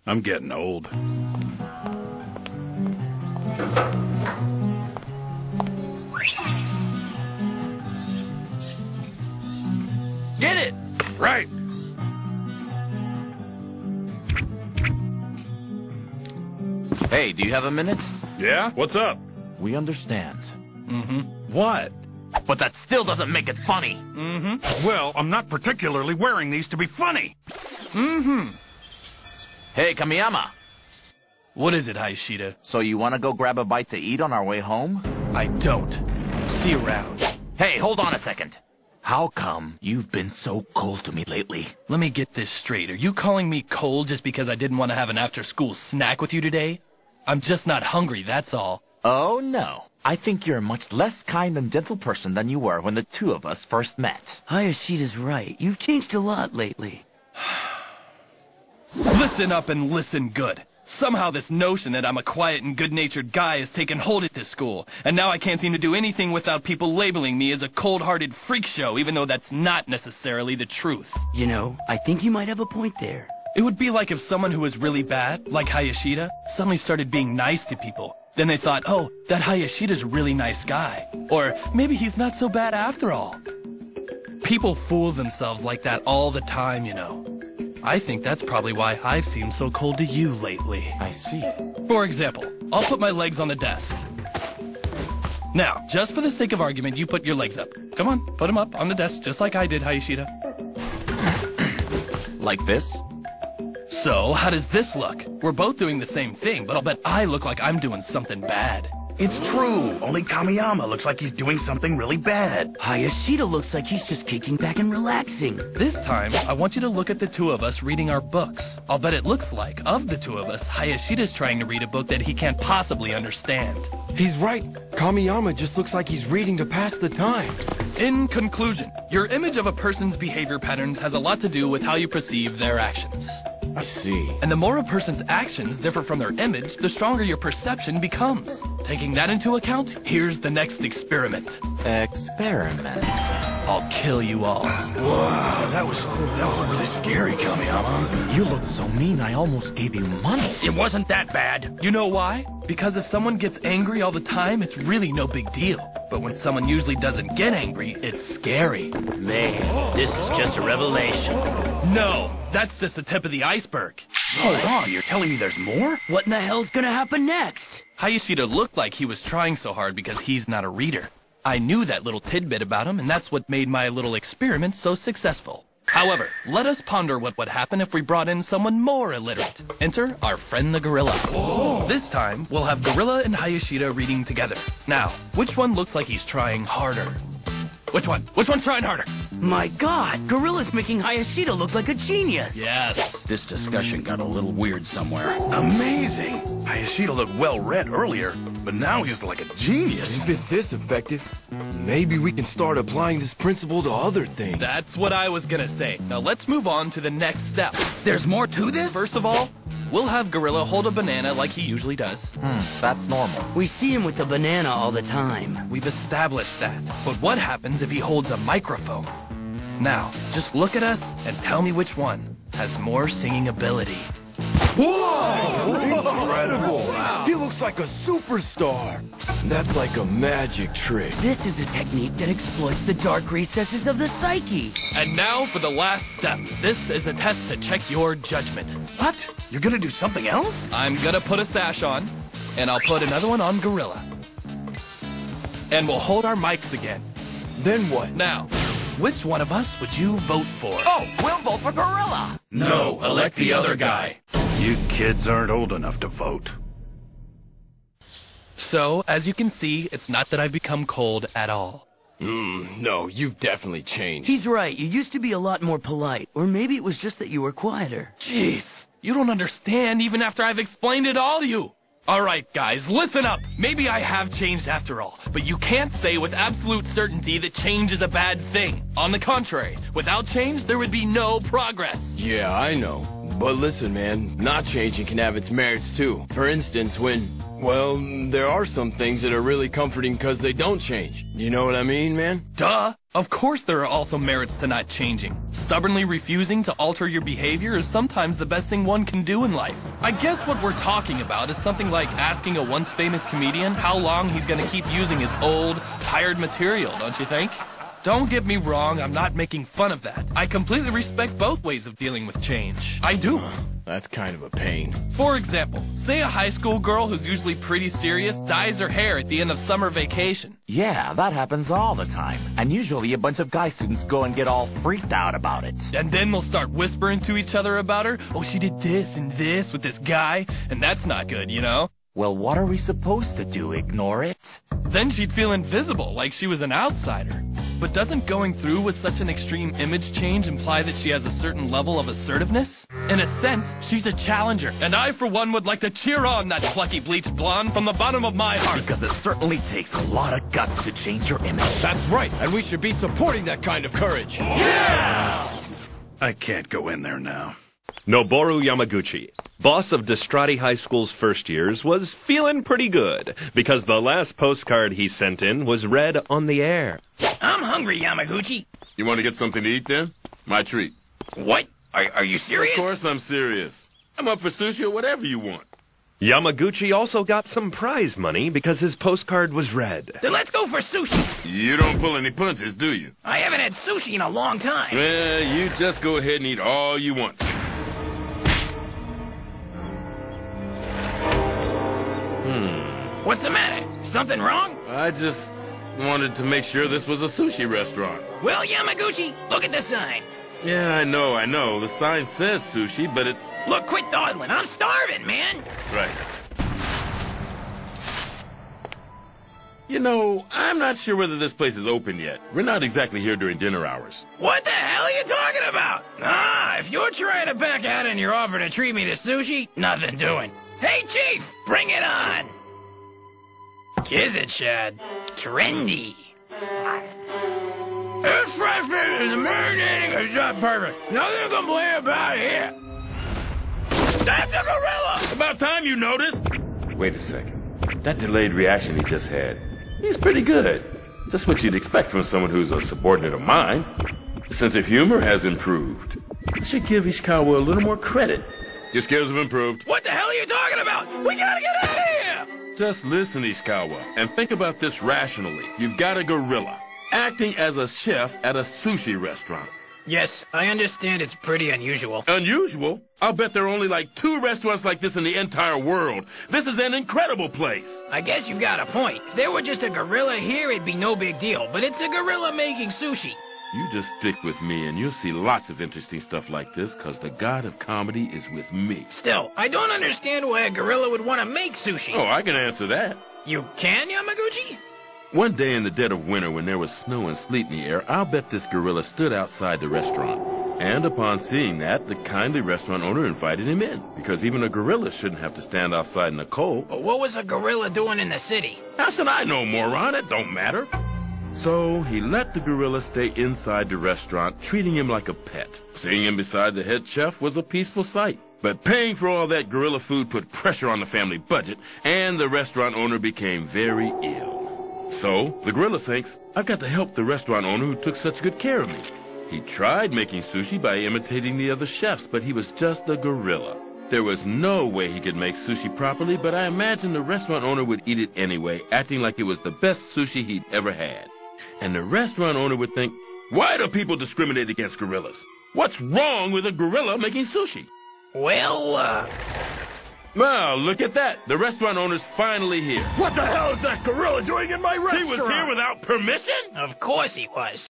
I'm getting old. Get it! Right. Hey, do you have a minute? Yeah? What's up? We understand. What? But that still doesn't make it funny. Well, I'm not particularly wearing these to be funny. Hey, Kamiyama. What is it, Hayashida? So you want to go grab a bite to eat on our way home? I don't. See you around. Hey, hold on a second. How come you've been so cold to me lately? Let me get this straight. Are you calling me cold just because I didn't want to have an after-school snack with you today? I'm just not hungry, that's all. Oh, no. I think you're a much less kind and gentle person than you were when the two of us first met. Hayashida's right. You've changed a lot lately. Listen up and listen good. Somehow this notion that I'm a quiet and good-natured guy has taken hold at this school, and now I can't seem to do anything without people labeling me as a cold-hearted freak show, even though that's not necessarily the truth. You know, I think you might have a point there. It would be like if someone who was really bad, like Hayashida, suddenly started being nice to people. Then they thought, oh, that Hayashida's a really nice guy. Or maybe he's not so bad after all. People fool themselves like that all the time, you know. I think that's probably why I've seemed so cold to you lately. I see. For example, I'll put my legs on the desk. Now, just for the sake of argument, you put your legs up. Come on, put them up on the desk just like I did, Hayashida. Like this? So, how does this look? We're both doing the same thing, but I'll bet I look like I'm doing something bad. It's true. Only Kamiyama looks like he's doing something really bad. Hayashida looks like he's just kicking back and relaxing. This time, I want you to look at the two of us reading our books. I'll bet it looks like, of the two of us, Hayashida's trying to read a book that he can't possibly understand. He's right. Kamiyama just looks like he's reading to pass the time. In conclusion, your image of a person's behavior patterns has a lot to do with how you perceive their actions. I see. And the more a person's actions differ from their image, the stronger your perception becomes. Taking that into account, here's the next experiment. Experiment. I'll kill you all. Wow, that was really scary, Kamiyama. You looked so mean, I almost gave you money. It wasn't that bad. You know why? Because if someone gets angry all the time, it's really no big deal. But when someone usually doesn't get angry, it's scary. Man, this is just a revelation. No, that's just the tip of the iceberg. Hold on, you're telling me there's more? What in the hell's gonna happen next? Hayashida looked like he was trying so hard because he's not a reader. I knew that little tidbit about him, and that's what made my little experiment so successful. However, let us ponder what would happen if we brought in someone more illiterate. Enter our friend the gorilla. Oh. This time, we'll have Gorilla and Hayashida reading together. Now, which one looks like he's trying harder? Which one? Which one's trying harder? My God, Gorilla's making Hayashida look like a genius. Yes. This discussion got a little weird somewhere. Amazing! Hayashida looked well-read earlier, but now he's like a genius. If it's this effective, maybe we can start applying this principle to other things. That's what I was gonna say. Now let's move on to the next step. There's more to this? First of all, we'll have Gorilla hold a banana like he usually does. That's normal. We see him with the banana all the time. We've established that. But what happens if he holds a microphone? Now, just look at us and tell me which one has more singing ability. Whoa! Incredible! Wow. He looks like a superstar. That's like a magic trick. This is a technique that exploits the dark recesses of the psyche. And now for the last step. This is a test to check your judgment. What? You're gonna do something else? I'm gonna put a sash on, and I'll put another one on Gorilla. And we'll hold our mics again. Then what? Now, which one of us would you vote for? Oh, we'll vote for Gorilla. No, elect the other guy. You kids aren't old enough to vote. So, as you can see, it's not that I've become cold at all. No, you've definitely changed. He's right. You used to be a lot more polite. Or maybe it was just that you were quieter. Jeez, you don't understand even after I've explained it all to you. All right, guys, listen up. Maybe I have changed after all, but you can't say with absolute certainty that change is a bad thing. On the contrary, without change, there would be no progress. Yeah, I know. But listen, man, not changing can have its merits too. For instance, when Well, there are some things that are really comforting because they don't change. You know what I mean, man? Duh! Of course there are also merits to not changing. Stubbornly refusing to alter your behavior is sometimes the best thing one can do in life. I guess what we're talking about is something like asking a once famous comedian how long he's gonna keep using his old, tired material, don't you think? Don't get me wrong, I'm not making fun of that. I completely respect both ways of dealing with change. I do. That's kind of a pain. For example, say a high school girl who's usually pretty serious dyes her hair at the end of summer vacation. Yeah, that happens all the time. And usually a bunch of guy students go and get all freaked out about it. And then they'll start whispering to each other about her. Oh, she did this and this with this guy, and that's not good, you know? Well, what are we supposed to do? Ignore it? Then she'd feel invisible, like she was an outsider. But doesn't going through with such an extreme image change imply that she has a certain level of assertiveness? In a sense, she's a challenger, and I, for one, would like to cheer on that plucky bleached blonde from the bottom of my heart. Because it certainly takes a lot of guts to change your image. That's right, and we should be supporting that kind of courage. I can't go in there now. Noboru Yamaguchi, boss of Distrati High School's first years, was feeling pretty good because the last postcard he sent in was read on the air. I'm hungry, Yamaguchi. You want to get something to eat then? My treat. What? Are you serious? Of course I'm serious. I'm up for sushi or whatever you want. Yamaguchi also got some prize money because his postcard was read. Then let's go for sushi. You don't pull any punches, do you? I haven't had sushi in a long time. Well, you just go ahead and eat all you want. What's the matter? Something wrong? I just wanted to make sure this was a sushi restaurant. Well, Yamaguchi, look at the sign. Yeah, I know. The sign says sushi, but it's... Look, quit dawdling. I'm starving, man. Right. You know, I'm not sure whether this place is open yet. We're not exactly here during dinner hours. What the hell are you talking about? If you're trying to back out and you're offering to treat me to sushi, nothing doing. Hey, Chief, bring it on. Is it, Shad? Trendy. This restaurant is marinating. It's just perfect. Nothing to complain about here. That's a gorilla! About time you noticed. Wait a second. That delayed reaction he just had, he's pretty good. Just what you'd expect from someone who's a subordinate of mine. His sense of humor has improved. I should give Ishikawa a little more credit. Your skills have improved. What the hell are you talking about? We gotta get out of here! Just listen, Ishikawa, and think about this rationally. You've got a gorilla acting as a chef at a sushi restaurant. Yes, I understand it's pretty unusual. Unusual? I'll bet there are only like 2 restaurants like this in the entire world. This is an incredible place. I guess you got a point. If there were just a gorilla here, it'd be no big deal. But it's a gorilla making sushi. You just stick with me and you'll see lots of interesting stuff like this because the god of comedy is with me. Still, I don't understand why a gorilla would want to make sushi. Oh, I can answer that. You can, Yamaguchi? One day in the dead of winter when there was snow and sleet in the air, I'll bet this gorilla stood outside the restaurant. And upon seeing that, the kindly restaurant owner invited him in. Because even a gorilla shouldn't have to stand outside in the cold. But what was a gorilla doing in the city? How should I know, moron? It don't matter. So he let the gorilla stay inside the restaurant, treating him like a pet. Seeing him beside the head chef was a peaceful sight. But paying for all that gorilla food put pressure on the family budget, and the restaurant owner became very ill. So the gorilla thinks, I've got to help the restaurant owner who took such good care of me. He tried making sushi by imitating the other chefs, but he was just a gorilla. There was no way he could make sushi properly, but I imagine the restaurant owner would eat it anyway, acting like it was the best sushi he'd ever had. And the restaurant owner would think, why do people discriminate against gorillas? What's wrong with a gorilla making sushi? Well, Well, look at that. The restaurant owner's finally here. What the hell is that gorilla doing in my restaurant? He was here without permission? of course he was.